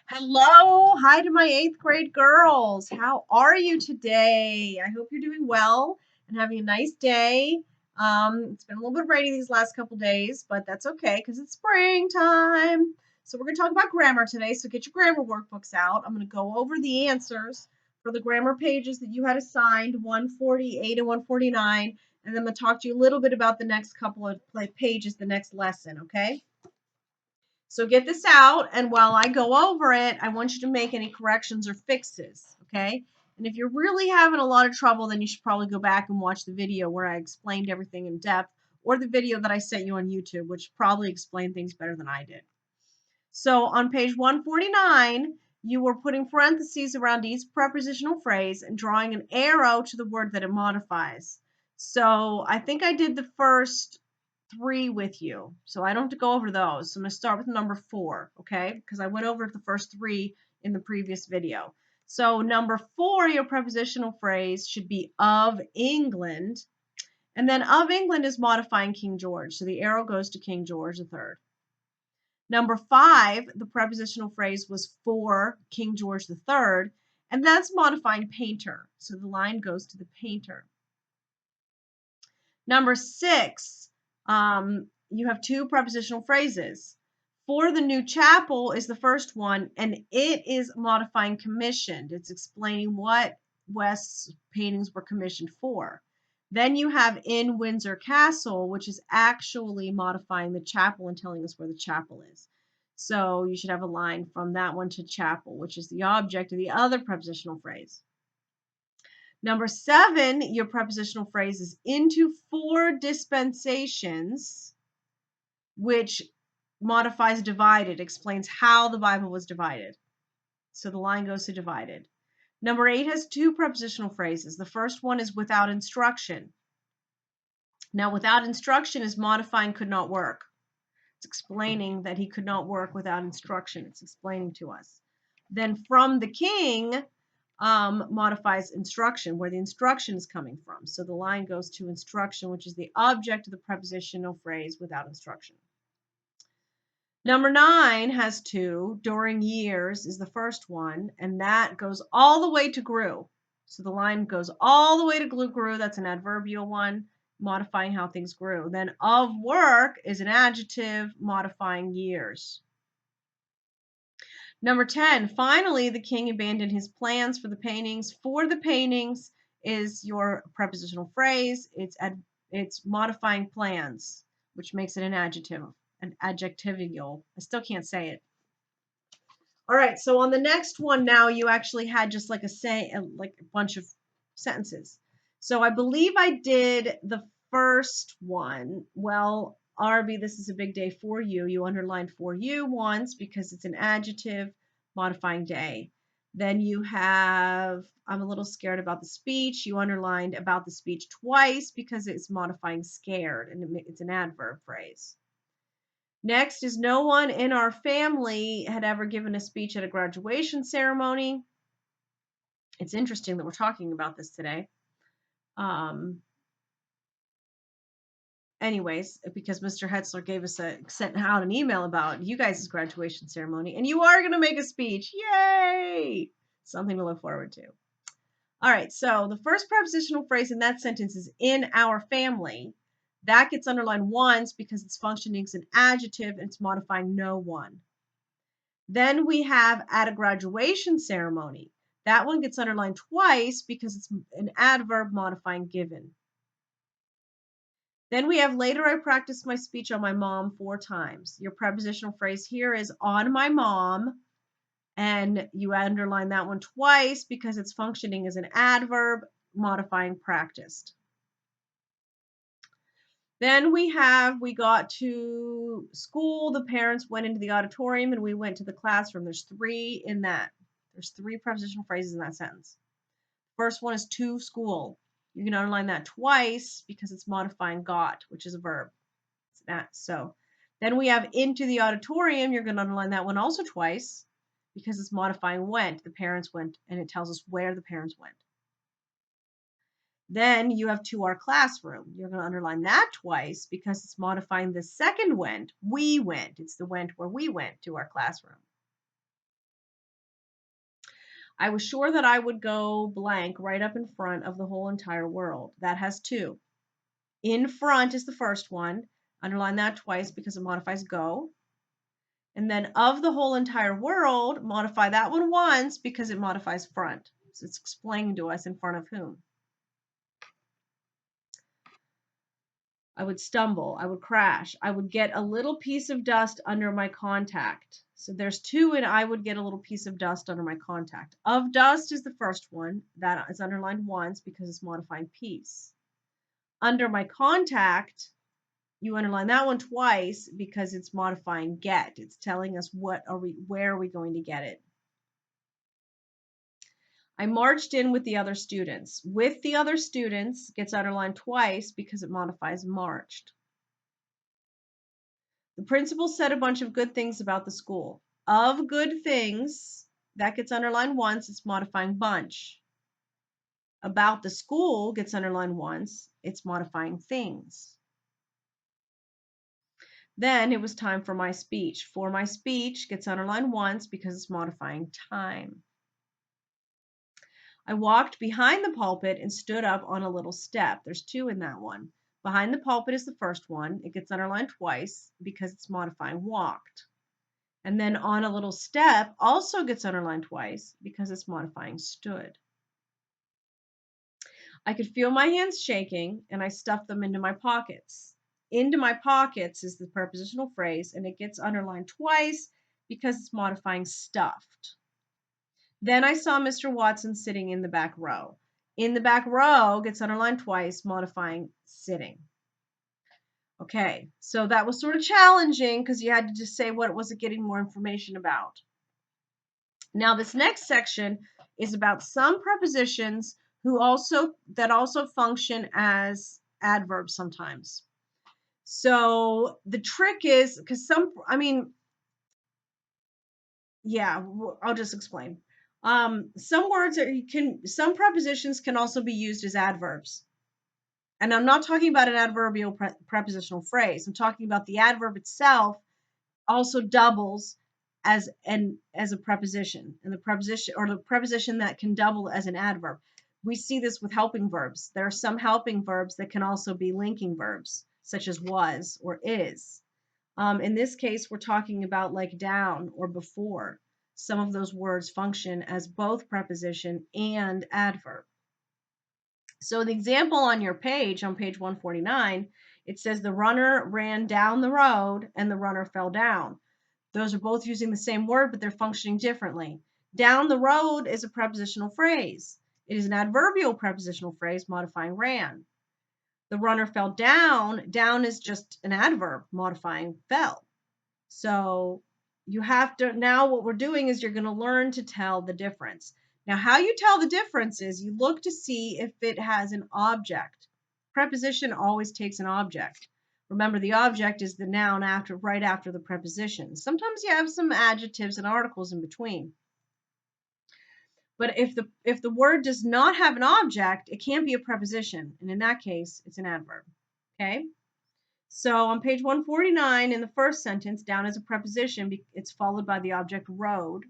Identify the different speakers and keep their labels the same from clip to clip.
Speaker 1: Hello, hi to my 8th grade girls. How are you today? I hope you're doing well and having a nice day. It's been a little bit rainy these last couple days, but that's okay because it's springtime. So we're going to talk about grammar today. So get your grammar workbooks out. I'm going to go over the answers for the grammar pages that you had assigned, 148 and 149, and then I'm going to talk to you a little bit about the next couple of pages, the next lesson, okay? So get this out, and while I go over it, I want you to make any corrections or fixes, okay? And if you're really having a lot of trouble, then you should probably go back and watch the video where I explained everything in depth, or the video that I sent you on YouTube, which probably explained things better than I did. So on page 149, you were putting parentheses around each prepositional phrase and drawing an arrow to the word that it modifies. So I think I did the first 3 with you, so I don't have to go over those. So I'm going to start with number 4, okay? Because I went over the first 3 in the previous video. So number 4, your prepositional phrase should be of England, and then of England is modifying King George, so the arrow goes to King George III. Number 5, the prepositional phrase was for King George III, and that's modifying painter, so the line goes to the painter. Number 6, you have 2 prepositional phrases. For the new chapel is the first one, and it is modifying commissioned. It's explaining what West's paintings were commissioned for. Then you have in Windsor Castle, which is actually modifying the chapel and telling us where the chapel is. So you should have a line from that one to chapel, which is the object of the other prepositional phrase. Number 7, your prepositional phrase is into 4 dispensations, which modifies divided, explains how the Bible was divided. So the line goes to divided. Number 8 has 2 prepositional phrases. The first one is without instruction. Now, without instruction is modifying could not work. It's explaining that he could not work without instruction. It's explaining to us. Then from the king modifies instruction, where the instruction is coming from. So the line goes to instruction, which is the object of the prepositional phrase without instruction. Number 9 has 2. During years is the first one, and that goes all the way to grew. So the line goes all the way to grew. That's an adverbial one, modifying how things grew. Then of work is an adjective modifying years. Number 10, finally, the king abandoned his plans for the paintings. For the paintings is your prepositional phrase. It's modifying plans, which makes it an adjective, an adjectival. I still can't say it. All right, so on the next one now, you actually had just like a bunch of sentences. So I believe I did the first one. Well, Arby, this is a big day for you. You underlined for you once because it's an adjective modifying day. Then you have, I'm a little scared about the speech. You underlined about the speech twice because it's modifying scared, and it's an adverb phrase. Next is no one in our family had ever given a speech at a graduation ceremony. It's interesting that we're talking about this today. Anyways, because Mr. Hetzler gave us sent out an email about you guys' graduation ceremony, and you are going to make a speech. Yay! Something to look forward to. All right, so the first prepositional phrase in that sentence is in our family. That gets underlined once because it's functioning as an adjective and it's modifying no one. Then we have at a graduation ceremony. That one gets underlined twice because it's an adverb modifying given. Then we have later I practiced my speech on my mom 4 times. Your prepositional phrase here is on my mom, and you underline that one twice because it's functioning as an adverb modifying practiced. Then we got to school, the parents went into the auditorium, and we went to the classroom. There's 3 in that. There's 3 prepositional phrases in that sentence. First one is to school. You can underline that twice because it's modifying got, which is a verb. So then we have into the auditorium. You're going to underline that one also twice because it's modifying went. The parents went, and it tells us where the parents went. Then you have to our classroom. You're going to underline that twice because it's modifying the second went. We went. It's the went where we went to our classroom. I was sure that I would go blank right up in front of the whole entire world. That has two. In front is the first one. Underline that twice because it modifies go. And then of the whole entire world, modify that one once because it modifies front. So it's explaining to us in front of whom. I would stumble. I would crash. I would get a little piece of dust under my contact. So there's two, and I would get a little piece of dust under my contact. Of dust is the first one. That is underlined once because it's modifying piece. Under my contact, you underline that one twice because it's modifying get. It's telling us where are we going to get it. I marched in with the other students. With the other students gets underlined twice because it modifies marched. The principal said a bunch of good things about the school. Of good things, that gets underlined once, it's modifying bunch. About the school gets underlined once, it's modifying things. Then it was time for my speech. For my speech gets underlined once because it's modifying time. I walked behind the pulpit and stood up on a little step. There's two in that one. Behind the pulpit is the first one. It gets underlined twice because it's modifying walked. And then on a little step also gets underlined twice because it's modifying stood. I could feel my hands shaking and I stuffed them into my pockets. Into my pockets is the prepositional phrase and it gets underlined twice because it's modifying stuffed. Then I saw Mr. Watson sitting in the back row. In the back row gets underlined twice, modifying sitting. Okay, so that was sort of challenging because you had to just say what was it getting more information about. Now this next section is about some prepositions that also function as adverbs sometimes. So the trick is because I'll just explain. Some prepositions can also be used as adverbs. And I'm not talking about an adverbial prepositional phrase. I'm talking about the adverb itself also doubles as a preposition, and the preposition that can double as an adverb. We see this with helping verbs. There are some helping verbs that can also be linking verbs, such as was or is. In this case, we're talking about like down or before. Some of those words function as both preposition and adverb. So the example on your page, on page 149, it says the runner ran down the road and the runner fell down. Those are both using the same word, but they're functioning differently. Down the road is a prepositional phrase. It is an adverbial prepositional phrase modifying ran. The runner fell down. Down is just an adverb modifying fell. So you have to, now what we're doing is you're going to learn to tell the difference. Now, how you tell the difference is you look to see if it has an object. Preposition always takes an object. Remember, the object is the noun right after the preposition. Sometimes you have some adjectives and articles in between. But if the word does not have an object, it can't be a preposition. And in that case, it's an adverb. Okay? So on page 149, in the first sentence, down is a preposition. It's followed by the object rode.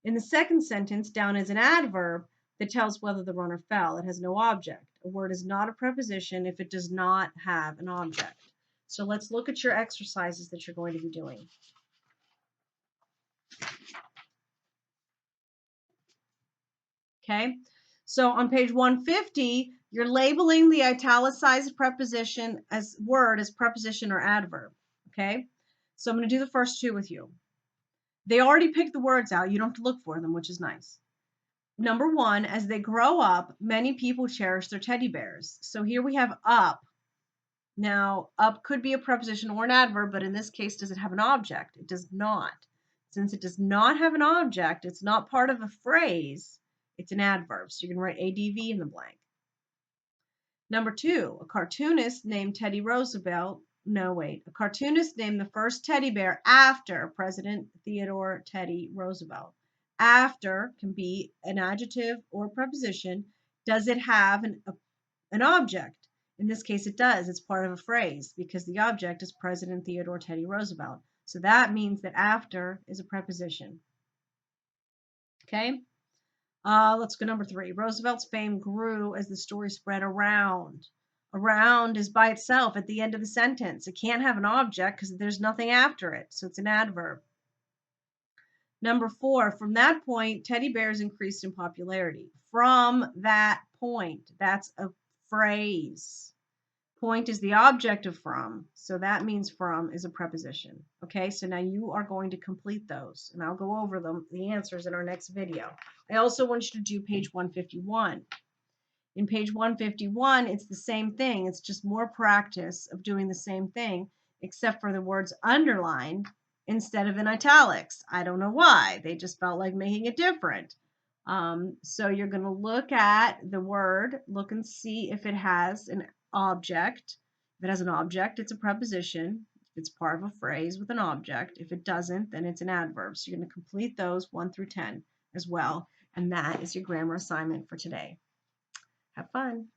Speaker 1: In the second sentence, down is an adverb that tells whether the runner fell. It has no object. A word is not a preposition if it does not have an object. So let's look at your exercises that you're going to be doing. Okay, so on page 150, you're labeling the italicized preposition as preposition or adverb. Okay, so I'm going to do the first two with you. They already picked the words out. You don't have to look for them, which is nice. Number one, as they grow up, many people cherish their teddy bears. So here we have up. Now, up could be a preposition or an adverb, but in this case, does it have an object? It does not. Since it does not have an object, it's not part of a phrase, it's an adverb. So you're going to write ADV in the blank. Number two, a cartoonist named Teddy Roosevelt. No, wait. A cartoonist named the first teddy bear after President Theodore Teddy Roosevelt. After can be an adjective or preposition. Does it have an object? In this case, it does. It's part of a phrase because the object is President Theodore Teddy Roosevelt. So that means that after is a preposition. Okay? Let's go number 3. Roosevelt's fame grew as the story spread around. Around is by itself at the end of the sentence. It can't have an object because there's nothing after it, so it's an adverb. Number 4, from that point, teddy bears increased in popularity. From that point, that's a phrase. Point is the object of from, so that means from is a preposition. Okay, so now you are going to complete those, and I'll go over them, the answers in our next video. I also want you to do page 151. In page 151, it's the same thing. It's just more practice of doing the same thing, except for the words underlined instead of in italics. I don't know why. They just felt like making it different. So you're going to look at the word, look and see if it has an object. If it has an object, it's a preposition. If it's part of a phrase with an object. If it doesn't, then it's an adverb. So you're going to complete those 1 through 10 as well. And that is your grammar assignment for today. Have fun.